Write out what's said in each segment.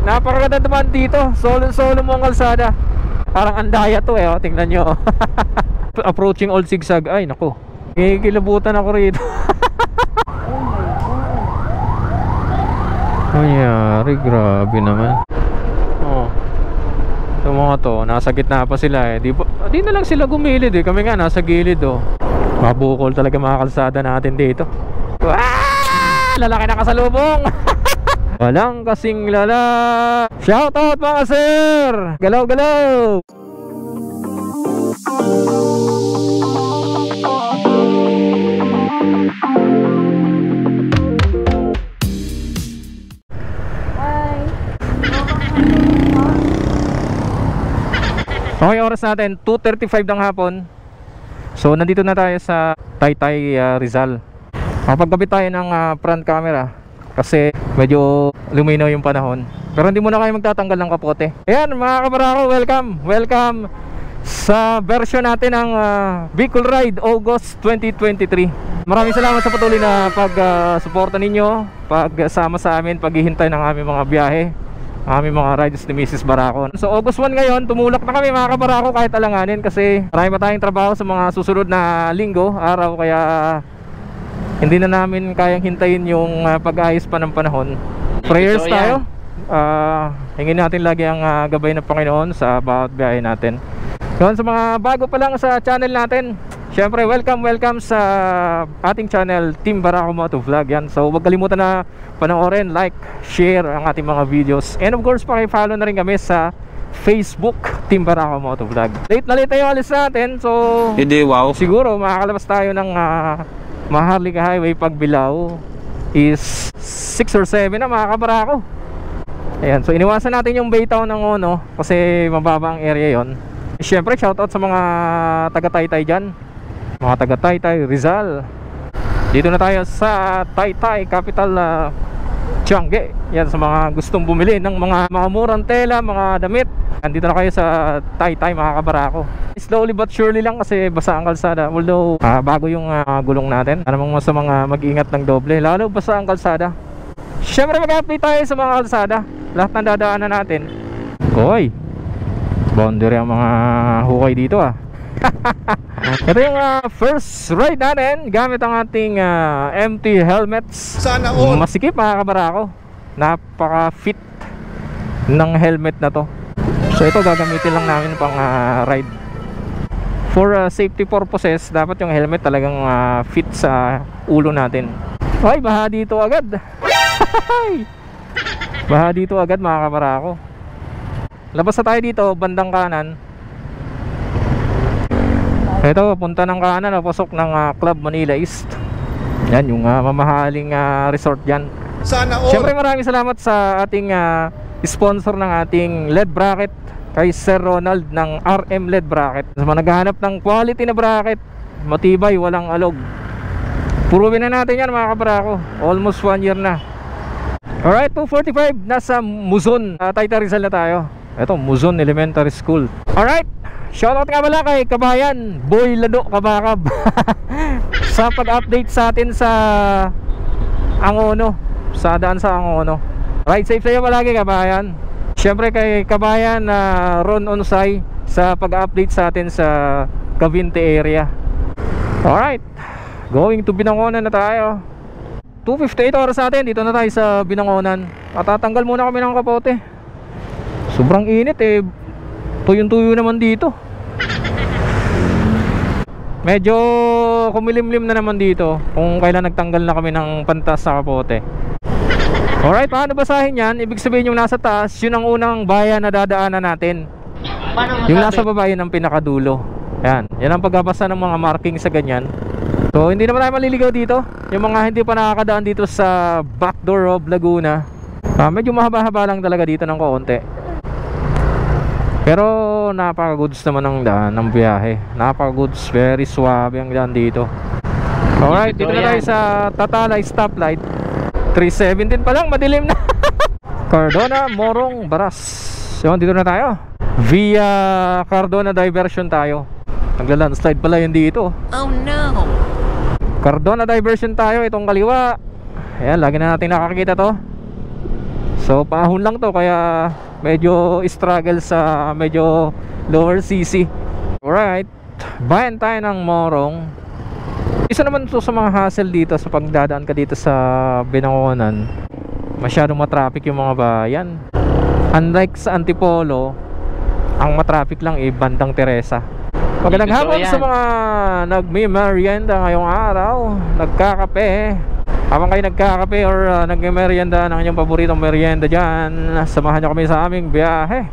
Napakaganda naman dito. Solo mo ang kalsada. Parang andaya to oh. Tingnan nyo. Approaching Old Zigzag. Ay nako, kikilabutan ako rito. Ayari, grabe naman. Oh, ito mga to, nasa gitna pa sila Di na lang sila gumilid Kami nga nasa gilid Mabukol talaga mga kalsada natin dito. Lalaki na kasalubong. Walang kasing lala. Shoutout mga sir. Galaw galaw. Okay, oras natin 2:35 ng hapon. So nandito na tayo sa Taytay, Rizal. Makapagkabit tayo ng front camera kasi medyo luminaw yung panahon. Pero hindi muna kayo magtatanggal ng kapote. Ayan mga kabarako, welcome sa version natin ng Bicol Ride August 2023. Maraming salamat sa patuloy na pag-suporta ninyo, pagsama sa amin, paghihintay ng aming mga biyahe, aming mga rides ni Mrs. Barako. So August 1 ngayon, tumulak na kami mga kabarako kahit alanganin kasi marami pa tayong trabaho sa mga susunod na linggo, araw, kaya hindi na namin kayang hintayin yung pag-ayos pa ng panahon. Prayers tayo. Hingin natin lagi ang gabay ng Panginoon sa bawat biyahe natin. Yun, sa mga bago pa lang sa channel natin, syempre welcome sa ating channel Team Barako Moto Vlog. Yan. So huwag kalimutan na panoorin, like, share ang ating mga videos. And of course paki-follow na rin kami sa Facebook Team Barako Moto Vlog. Late na tayo alis natin. So hindi, wow, siguro makakalabas tayo ng Maharlika Highway pag Bilao is 6 or 7 na mga kabarako. Ayan, so iniwasan natin yung Baytown ng Ono kasi mababa ang area yon. Siyempre shoutout sa mga taga-Taytay dyan, mga taga-Taytay, Rizal. Dito na tayo sa Taytay, capital Tiangge. Yan, sa mga gustong bumili ng mga murang tela, mga damit, andito na kayo sa Taytay mga kabarako. Slowly but surely lang kasi basa ang kalsada. Although bago yung gulong natin, namang sa mga mag-ingat ng doble, lalo basa ang kalsada. Siyempre mag-update tayo sa mga kalsada, lahat ng dadaanan natin. Hoy, boundary ang mga hukay dito Ito yung first ride natin gamit ang ating empty helmets. Sana all. Masikip mga kabarako. Napaka fit ng helmet na to. So ito gagamitin lang namin pang ride. For safety purposes, dapat yung helmet talagang fit sa ulo natin. Ay, baha dito agad. Baha dito agad mga kabarako. Labas na tayo dito, bandang kanan. Ito, punta ng kanan, pasok ng Club Manila East. Yan, yung mamahaling resort dyan. Sana all. Siyempre maraming salamat sa ating sponsor ng ating LED bracket, kay Sir Ronald ng RM LED bracket. Sa mga naghahanap ng quality na bracket, matibay, walang alog, purubin na natin yan mga kabarako. Almost 1 year na. Alright, 2:45, nasa Muzon, Taytay Rizal na tayo. Ito, Muzon Elementary School. Alright, shoutout nga pala kay Kabayan Boy Lado Kabakab sa pag-update sa atin sa Angono, sa daan sa Angono. Ride safe sa'yo palagi Kabayan. Siyempre kay Kabayan Ron Onsay sa pag-update sa atin sa Cavite area. Alright, going to Binangonan na tayo. 2:58 oras natin, dito na tayo sa Binangonan. At tatanggal muna kami ng kapote. Sobrang init tuyong-tuyo naman dito. Medyo kumilimlim na naman dito kung kailan nagtanggal na kami ng pantas sa kapote. Alright, paano basahin yan? Ibig sabihin yung nasa taas, yun ang unang bayan na dadaanan natin. Yung nasa baba yun ang pinakadulo. Yan ang pagbabasa ng mga marking sa ganyan. So hindi naman tayo maliligaw dito. Yung mga hindi pa nakakadaan dito sa backdoor of Laguna, medyo mahaba-haba lang talaga dito ng kaunti. Pero napaka-goods naman ang daan ng biyahe. Napaka-goods, very suabe ang daan dito. Alright, dito na tayo sa Tatalay stoplight. 3:17 pa lang, madilim na. Cardona, Morong, Baras. So dito na tayo. Via Cardona diversion tayo. Nagla-landslide pala yun dito. Oh no. Cardona diversion tayo, itong kaliwa. Ayan, lagi na natin nakakita to. So paahon lang to, kaya medyo struggle sa medyo lower CC. Alright, bayan tayo ng Morong. Isa naman to sa mga hassle dito sa pagdadaan ka dito sa Binangonan. Masyadong matraffic yung mga bayan. Unlike sa Antipolo, ang matraffic lang bandang Teresa. Magandang hapon sa mga nagme-merienda ngayong araw, nagkakape. Habang kayo nagkakape or nagme-merienda ng inyong paboritong merienda dyan, samahan nyo kami sa aming biyahe.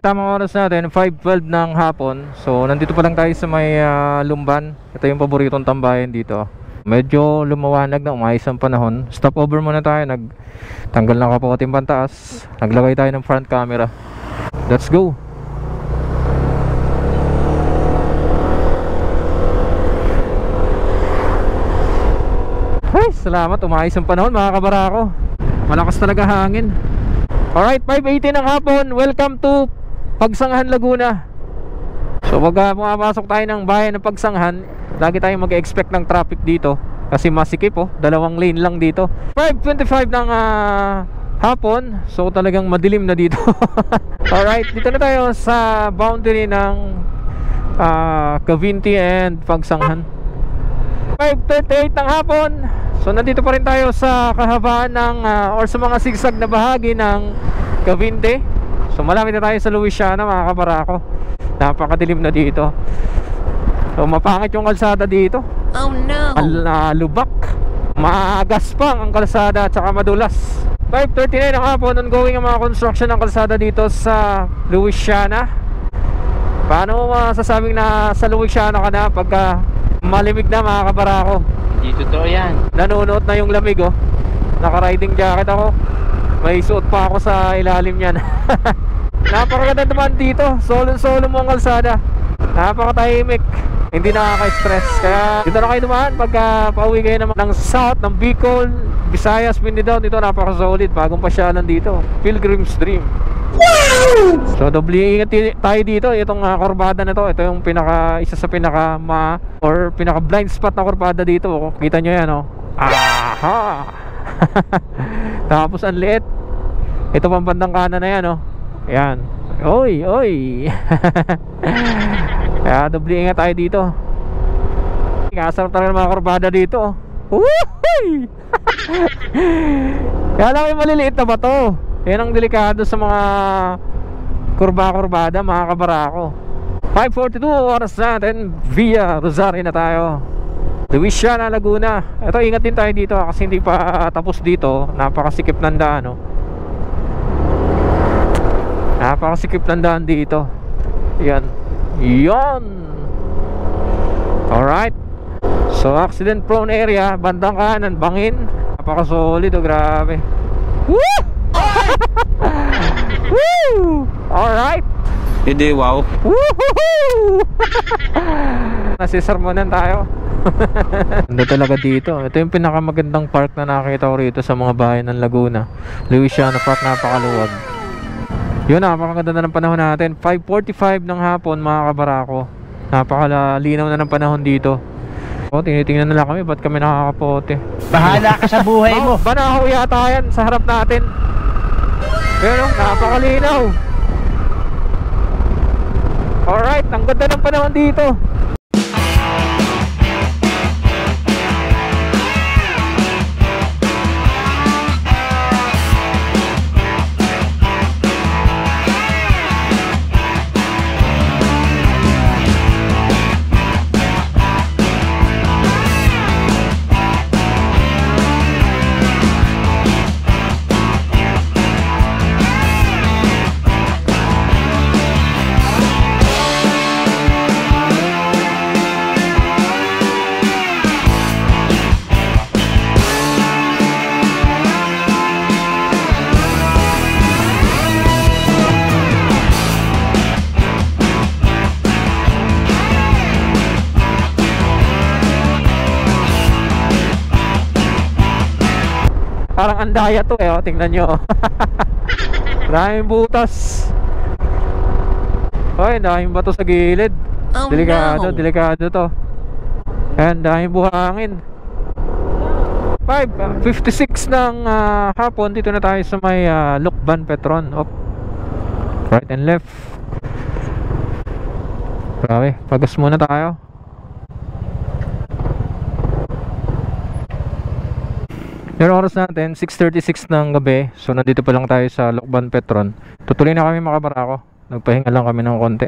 Tamang oras natin 5:12 ng hapon. So nandito pa lang tayo sa may Lumban. Ito yung paboritong tambayan dito. Medyo lumawanag na, umayos ang panahon. Stop over muna tayo, nagtanggal ng kapoting pantaas, naglagay tayo ng front camera. Let's go. Ay, salamat, umayos ang panahon mga kabarako. Malakas talaga hangin. Alright, 5:18 ng hapon. Welcome to Pagsanghan, Laguna. So pag pumapasok tayo ng bayan ng Pagsanghan, lagi tayong mag-expect ng traffic dito kasi masikip, dalawang lane lang dito. 5:25 ng hapon. So talagang madilim na dito. Alright, dito na tayo sa boundary ng Cavinti and Pagsanghan. 5:38 ng hapon. So nandito pa rin tayo sa kahabaan ng or sa mga sigsag na bahagi ng Cavinti. So malapit na tayo sa Luisiana mga kabarako. Napakadilim na dito. So mapangit yung kalsada dito. Oh no. Lubak, magaspang ang kalsada at saka madulas. 5:39 ng hapon, ongoing ang mga construction ng kalsada dito sa Luisiana. Paano mo masasabing na sa Luisiana ka na pagka malimig na mga kabarako? Hindi totoo yan. Nanunuot na yung lamig, naka-riding jacket ako. May suot pa ako sa ilalim niyan. Napakaganda naman dito. Solo mo ang kalsada. Napakatahimik. Hindi nakaka-stress. Kaya dito na kayo dumaan pagka pauwi kayo ng South, ng Bicol, Visayas, Mindanao. Dito napaka-solid. Bagong pasyalan dito. Pilgrim's Dream. So doble ingat tayo dito. Itong kurbada na to, ito yung isa sa pinaka blind spot na kurbada dito. Kita nyo yan, aha. Tapos ang liit. Ito pang bandang kanan na yan, yan. Oy. Kaya doble ingat tayo dito. Kasarap talaga mga kurbada dito. Woohoo! Kaya lang yung maliliit na bato. Yan ang delikado sa mga kurba-kurbada mga kabarako. 5:42 oras natin, via Rosario na tayo, Luisiana, Laguna. Ito, ingat din tayo dito kasi hindi pa tapos dito. Napakasikip ng daan, Napakasikip ng daan dito. Yan. Alright. So accident prone area, bandang kanan, bangin. Napakasolid, grabe. Woo! Woo! Alright. Hindi, wow. Woohoo! Nasisarmonan tayo. Ganda talaga dito. Ito yung pinakamagandang park na nakita ko rito sa mga bayan ng Laguna. Luisiana Park, napakaluwag. Yun, napakaganda na ng panahon natin. 5:45 ng hapon mga kabarako. Napakalinaw na ng panahon dito. Tinitingnan na lang kami, ba't kami nakakapote? Bahala ka sa buhay mo. Banahaw yata yan sa harap natin. Pero napakalinaw. Alright, ang ganda ng panahon dito. parang andaya to eh, oh. Tingnan nyo. Daming butas. Ay, daming bato sa gilid. Oh, Delikado, no. delikado to. Ayan, daming buhangin. 5:56 ng hapon. Dito na tayo sa may Lukban Petron. Op. Right and left. Grabe, pagas muna tayo. Yung oras natin 6:36 ng gabi. So nandito pa lang tayo sa Lukban Petron. Tutuloy na kami mga kabarako. Nagpahinga lang kami ng konti.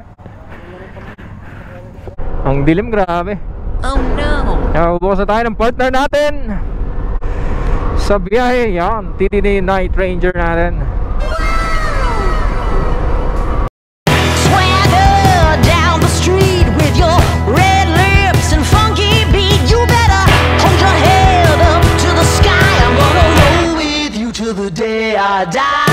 Ang dilim, grabe. Oh no. Kaya bubukas na tayo ng partner natin sa biyahe. Yan, TTD Night Ranger natin. Swagger down the street with your red lips and funky beat. You better hold your head up to the sky. I'm gonna roll with you till the day I die.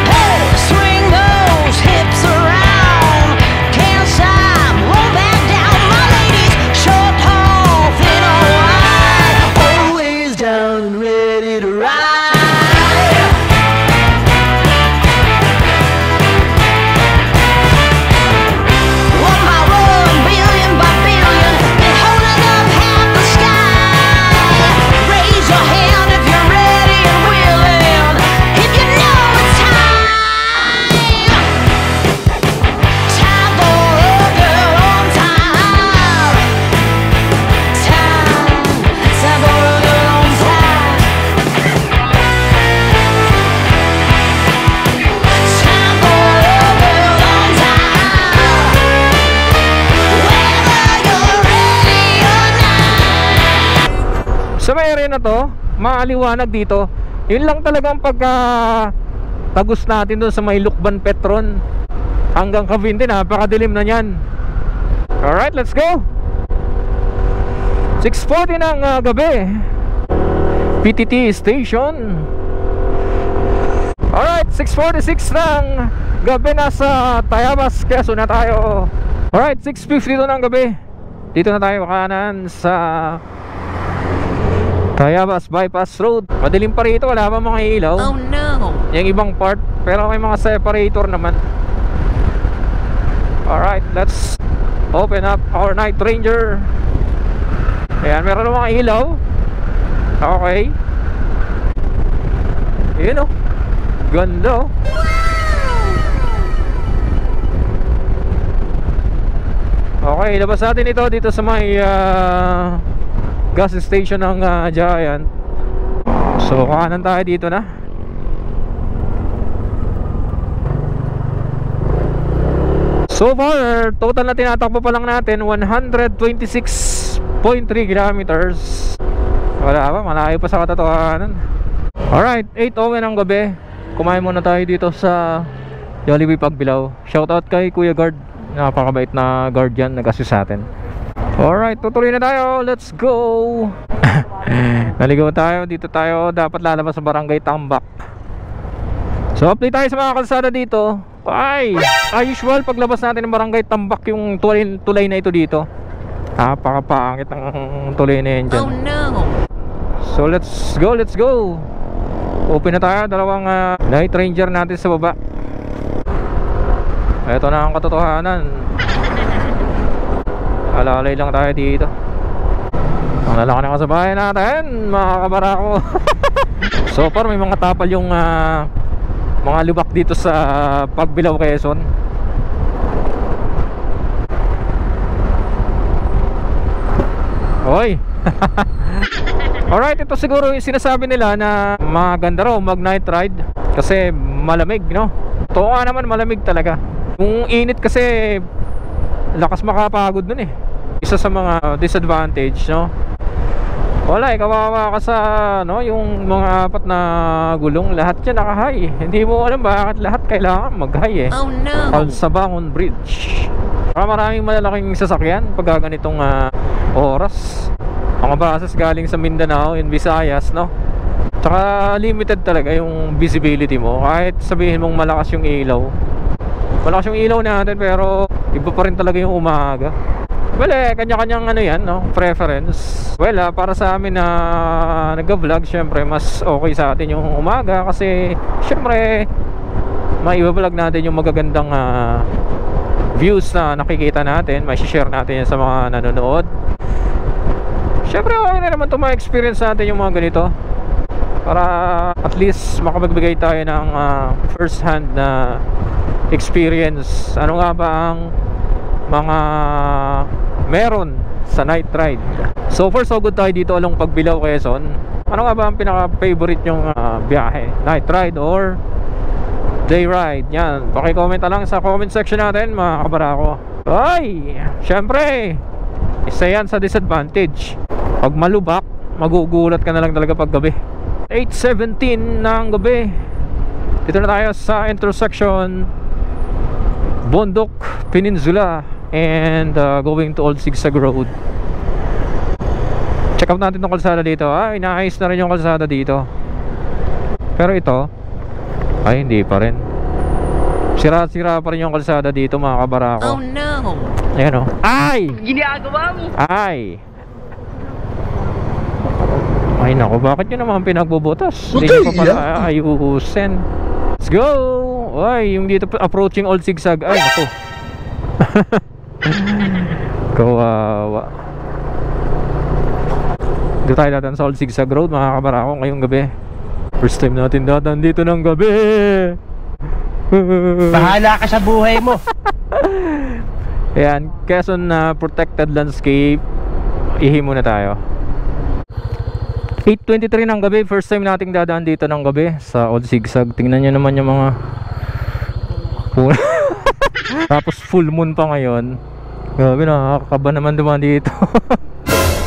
Hey, swing those hips around. Can't stop, roll back down. My ladies, short, tall, thin or wide, always down and ready to ride. One by one, billion by billion, been holding up half the sky. Raise your hand if you're ready and willing, if you know it's time. Time for a girl on time. Time for a girl on time. Time for a girl on time. Whether you're ready or not. Sa may area na to, maaliwanag dito. Yun lang talagang pagka tagos natin doon sa may Lukban Petron hanggang Cavite, napakadilim na yan. Alright, let's go. 6:40 ng gabi, PTT station. Alright, 6:46 ng gabi, nasa Tayabas, Quezon na tayo. Alright, 6:52 ng gabi. Dito na tayo kanan sa Tayabas Bypass Road. Madilim pa rito, wala pa mga ilaw. Oh no. Yung ibang part, pero may mga separator naman. Alright, let's open up our Night Ranger. Ayan, meron ng mga ilaw. Okay. Yun, oh. Ganda, oh. Okay, labas natin ito dito sa may gas station ng Giant. So kanan tayo dito na. So far, total na tinatakbo pa lang natin 126.3 kilometers. Wala pa, malayo pa sa katotohanan. Alright, 8:00 ng gabi. Kumain muna tayo dito sa Jollibee Pagbilao. Shoutout kay Kuya Guard, napakabait na guard yan, nag-assist sa atin. Alright, tutuloy na tayo. Let's go. Naligaw tayo. Dito tayo dapat lalabas sa Barangay Tambak. So update tayo sa mga kalsada dito. Ay, as usual, paglabas natin ng Barangay Tambak, yung tulay na ito dito, napakapangit ang tulay na yan dyan. Oh no. So let's go, let's go. Open na tayo. Dalawang Night Ranger natin sa baba. Ito na ang katotohanan. Alalay lang tayo dito. Ang lalaki na kasabayan natin, mga kabarako. So far may mga tapal yung mga lubak dito sa Pagbilao, Quezon. Hoy. Alright, ito siguro yung sinasabi nila na maganda raw mag night ride kasi malamig, no? Totoo nga naman, malamig talaga. Kung init kasi lakas makapagod dun eh. Isa sa mga disadvantage, no? Wala eh, kawawa ka sa yung mga apat na gulong, lahat yan naka-high. Hindi mo alam bakit lahat kailangan mag-high eh. Oh no. Alsabangon Bridge. Maraming malalaking sasakyan pag ganitong oras. Mga buses galing sa Mindanao and Visayas, no? Tsaka limited talaga yung visibility mo. Kahit sabihin mong malakas yung ilaw, malakas yung ilaw natin, pero iba pa rin talaga yung umaga. Well, kanya-kanyang ano yan, no? Preference. Well, para sa amin na nag-vlog, syempre mas okay sa atin yung umaga kasi syempre mai-vlog natin yung magagandang views na nakikita natin, may share natin yan sa mga nanonood. Syempre okay na naman itong mga experience natin yung mga ganito para at least makapagbigay tayo ng first hand na experience. Ano nga ba ang mga meron sa night ride. So far so good tayo dito along Pagbilao, Quezon. Ano nga ba ang pinaka-favorite nyong biyahe? Night ride or day ride? Yan, paki-comment na lang sa comment section natin mga kabarako. Ay, syempre isa yan sa disadvantage. Pag malubak, magugulat ka na lang talaga pag gabi. 8:17 ng gabi. Dito na tayo sa intersection Bondok Peninsula and going to Old Sigsag Road. Check out natin itong kalsada dito. Inaayos na rin yung kalsada dito. Pero ito ay hindi pa rin. Sira-sira pa rin yung kalsada dito mga kabarako. Oh no! Ayan o. Ay! Ginagawa mo! Ay! Ay nako, bakit nyo naman pinagbubutas? Hindi nyo pa pala ayusin. Let's go! Ay, yung dito approaching Old Sigsag. Ay nako. Kawawa. Dito tayo datan sa Old Sigsag Road mga kabarako ngayong gabi. First time natin datan dito ng gabi. Bahala ka sa buhay mo. Ayan, Quezon na protected landscape. Ihi muna tayo. 8:23 ng gabi. First time nating dadaan dito ng gabi sa Old Sigsag. Tingnan nyo naman yung mga tapos full moon pa ngayon. Grabe, nakakaba naman dumaan dito.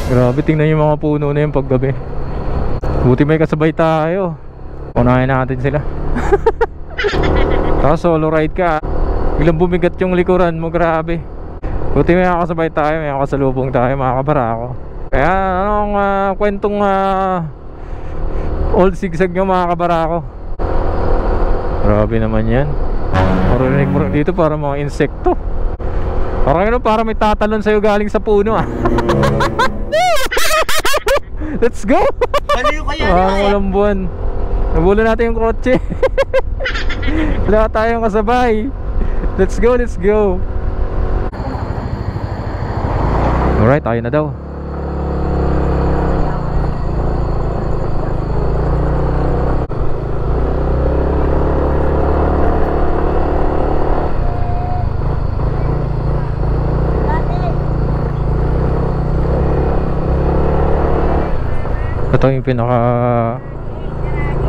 Grabe, tingnan yung mga puno na yung paggabi. Buti may kasabay tayo. Unahin natin sila. Tapos solo ride ka, biglang bumigat yung likuran mo. Grabe. Buti may kasabay tayo, may kasalubong tayo mga kabarako. Kaya anong kwentong Old Sigsag nyo mga kabarako? Grabe naman yan. Marinig mo dito para mga insekto. Parang ano, para may tatalon sa'yo galing sa puno Let's go! Baliw kaya Parang walang buwan. Nabula natin yung kotse. Wala tayong kasabay. Let's go, let's go. Alright, tayo na daw. Ito yung pinaka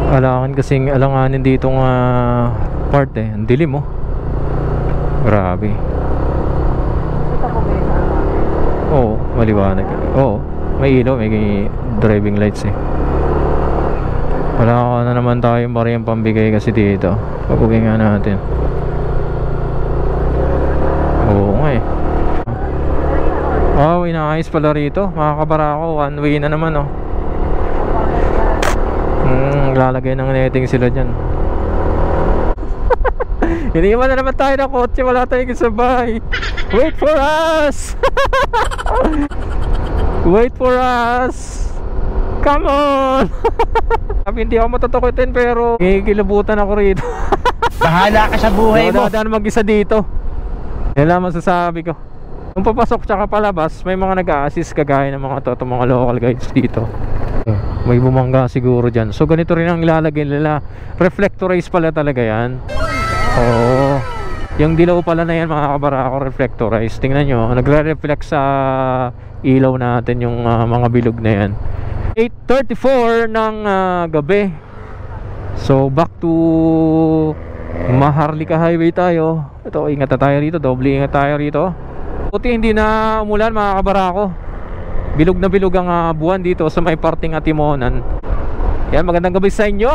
alangan kasing alanganin ditong part ang dilim grabe. Oo, maliwanag. Oo, may ilaw, may driving lights wala na naman tayong bariyang pambigay kasi dito. Pag-uwi nga natin. Oo nga inaayos pala rito mga kabarako. One way na naman lalagay ng netting sila dyan. Iniwan na naman tayo ng kotse, wala tayong kasabay. Wait for us. Wait for us. Come on. Hindi ako matatakotin pero kikilabutan ako rito. Bahala ka sa buhay mo. Dadaan mag-isa dito. Yan lang masasabi ko. Kung papasok tsaka palabas, may mga nag-a-assist kagaya ng mga mga local guides dito. May bumangga siguro dyan. So ganito rin ang ilalagay nila. Reflectorize pala talaga yan. Oo. Yung dilaw pala na yan mga kabarako, reflectorize. Tingnan nyo, nagre-reflect sa ilaw natin yung mga bilog na yan. 8:34 ng gabi. So back to Maharlika Highway tayo. Ito, ingat na tayo rito. Doble ingat tayo rito. Buti hindi na umulan mga kabarako. Bilog na bilog ang buwan dito sa may parting Atimonan. Yan, magandang gabi sa inyo.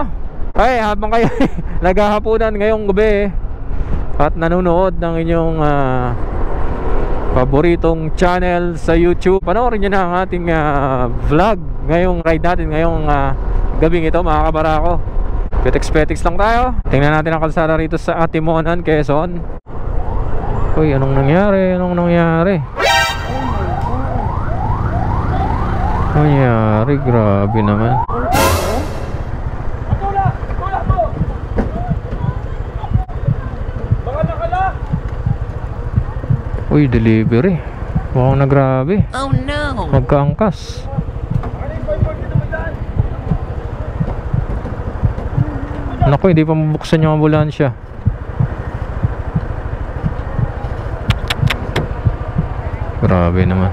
Ay, habang kayo naghahaponan ngayong gabi at nanonood ng inyong paboritong channel sa YouTube, panoorin nyo na ang ating vlog ngayong ride natin ngayong gabing ito mga kabarako. Petix lang tayo. Tingnan natin ang kalsada rito sa Atimonan, Quezon. Uy, anong nangyari? Nangyari, grabe naman. Uy, delivery. Mukhang na grabe. Oh no! Magkaangkas. Naku, hindi pa mabuksan yung ambulansya. Grabe naman.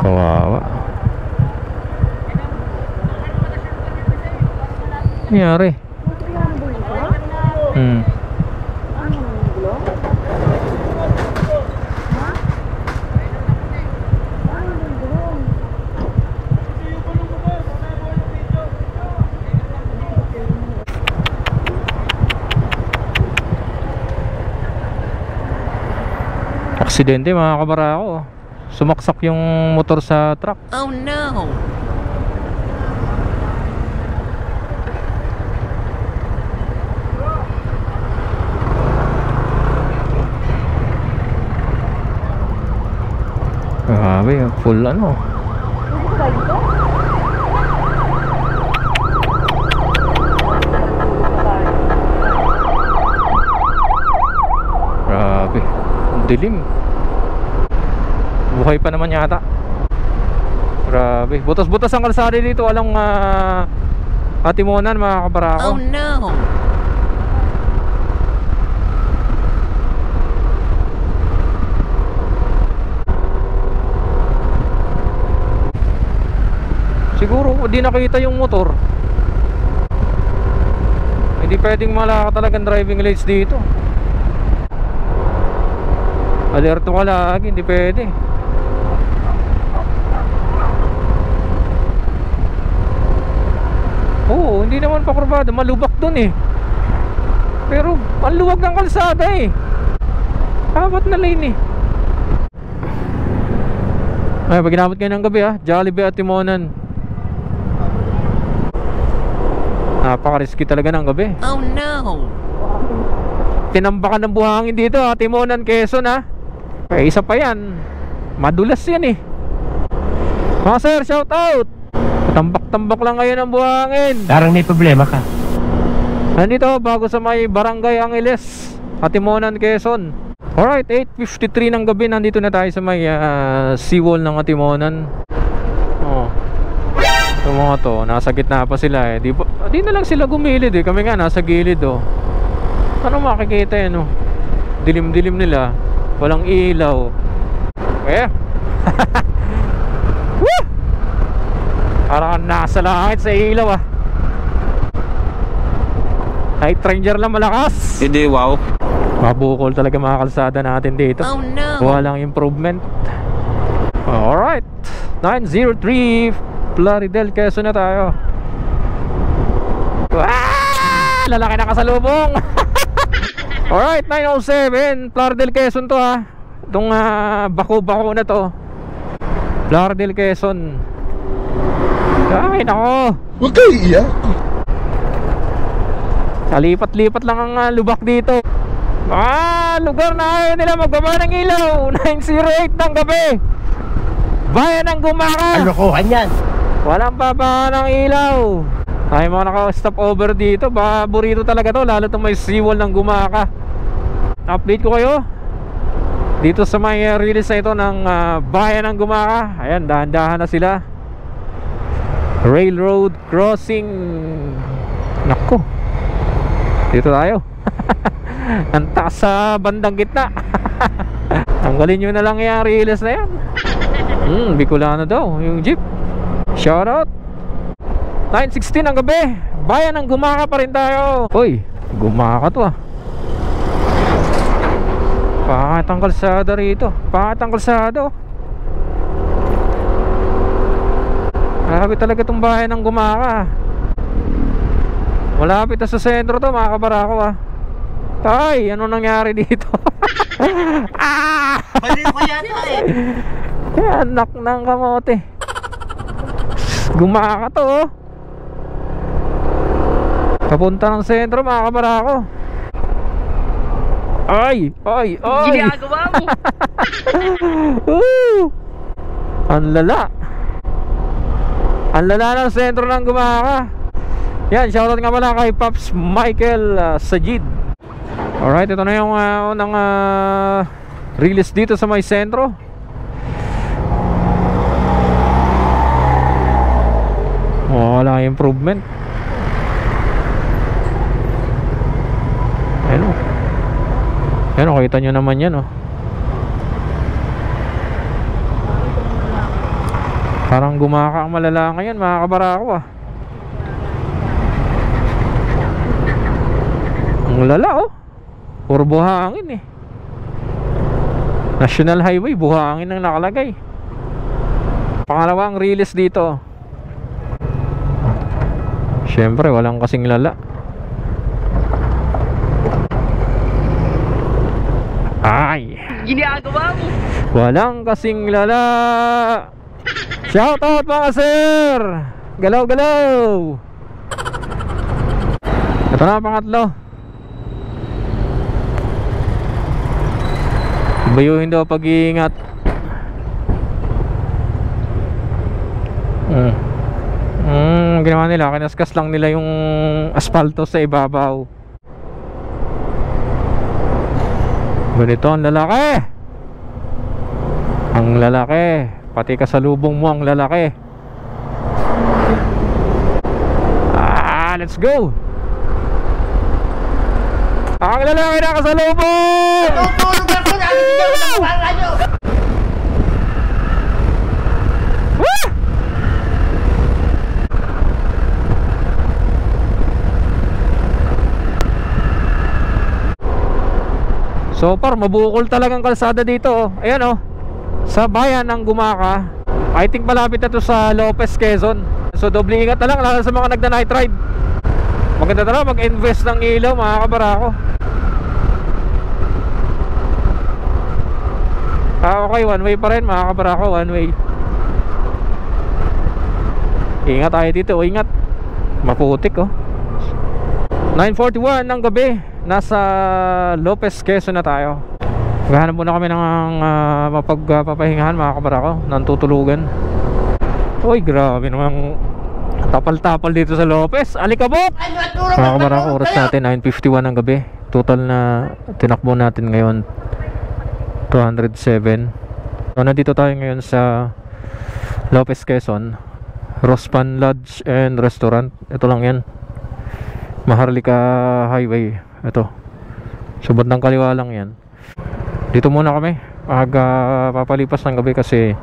Kawawa. Nangyari? Aksidente mga kabarako. Sumaksak yung motor sa truck. Oh no! Grabe, full ano. Grabe, dilim. Buhay pa naman yata. Grabe, butas-butas ang kalsada dito. Walang atimonan mga kabarako. Oh no! Siguro di nakita yung motor. Hindi pwedeng malaka talagang driving lights dito. Alerto ka lagi, hindi pwede. Oo, hindi naman pakurbado, malubak dun eh. Pero ang luwag ng kalsada eh. Apat na lane eh. Ay, pag inabot kayo ng gabi Jollibee at Timonan. Napaka-risky talaga ng gabi. Oh no! Tinambakan ng buhangin dito Timonan, Quezon Eh, isa pa yan. Madulas yan eh. Mga sir, shout out. Tambak-tambak lang ngayon ang buhangin. Parang may problema ka. Nandito bago sa may Barangay Angeles, Atimonan, Quezon. Alright, 8:53 ng gabi. Nandito na tayo sa may seawall ng Atimonan. Yung mga to, nasa gitna pa sila eh. Di na lang sila gumilid eh. Kami nga nasa gilid Ano makikita eh Dilim-dilim nila. Walang ilaw. Woo! Parang nasa langit sa ilaw Night Ranger lang malakas. Hindi, wow. Mabukol talaga mga kalsada natin dito. Oh no! Walang improvement. Alright, 903 Plaridel, Quezon na tayo. Lalaki na kasalubong. Alright, 907 Plaridel, Quezon to Itong bako-bako na to, Plaridel, Quezon. Ay nako, Huwag kayo iiyak. kalipat-lipat lang ang lubak dito. Lugar na ayaw nila magbaba ng ilaw. 908 ng gabi, bayan ng Gumaka. Ano kohan yan? Walang baba ng ilaw. Ay mga naka-stop over dito. Paborito talaga to, lalo itong may seawall ng Gumaka. Update ko kayo dito sa may release na ito ng bayan ng Gumaka. Ayan, dahan-dahan na sila. Railroad crossing. Naku, dito tayo. Ang taas sa bandang gitna. Tanggalin nyo na lang yung release na yan. Bicolano daw yung jeep. Shoutout. 9:16 ang gabi, bayan ng Gumaka pa rin tayo. Hoy, Gumaka to Pangit ang kalsada rito. Pangit ang kalsada Malapit talaga itong bayan ng Gumaka. Malapit na sa sentro to mga kabarako Tay, ano nangyari dito? Mali ko yata Anak ng kamote. Gumaka to oh. Papunta ng sentro mga kabarako. Ay! Ginagawa mo. Ang lala. Ang lala ng sentro ng Gumaka. Yan, shoutout nga pala kay Pops Michael Sajid. Alright, ito na yung unang release dito sa may sentro. Wala improvement. Ayan o, kita nyo naman yan o. Parang Gumaka ang malala ngayon mga kabarako ah. Ang lala oh. Puro buhangin eh. National Highway, buhangin ang nakalagay. Pangalawang release dito. Siyempre walang kasing lala. Ay! Ginagawa mo. Walang kasing lala. Shout out mga sir. Galaw galaw. Ito na pangatlo. Bayuhin daw pag-iingat. Ginawa nila, kinaskas lang nila yung asfalto sa ibabaw. Ganito ang lalaki. Ang lalaki. Pati kasalubong mo ang lalaki. Let's go. Ang lalaki na kasalubong. So far mabukol talagang kalsada dito oh. Ayan oh. Sa bayan ng Gumaka. I think malapit na to sa Lopez, Quezon. So doble ingat na lang lalo sa mga nagda-night ride. Maganda talaga mag-invest ng ilaw mga kabarako. Okay, one way pa rin mga kabarako, one way. Ingat tayo dito, ingat. Maputik oh. 9:41 ng gabi. Nasa Lopez, Quezon na tayo. Maghahanap muna kami ng mapagpapahingahan mga kabarako, ng tutulugan. Uy, grabe namang tapal-tapal dito sa Lopez. Alikabok! Mga kabarako, oras natin 9:51 ng gabi. Total na tinakbo natin ngayon 207. So, nandito tayo ngayon sa Lopez, Quezon, Rospan Lodge and Restaurant. Ito lang yan, Maharlika Highway. Ito, subad ng kaliwa lang yan. Dito muna kami papalipas ng gabi kasi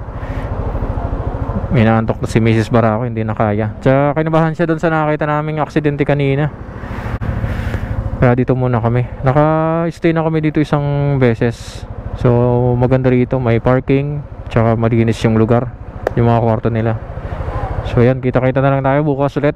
minaantok na si Mrs. Barako, hindi na kaya. Tsaka kinabahan siya doon sa nakita naming aksidente kanina. Kaya dito muna kami. Naka-stay na kami dito isang beses. So maganda rito, may parking, tsaka malinis yung lugar, yung mga kwarto nila. So yan, kita-kita na lang tayo bukas ulit.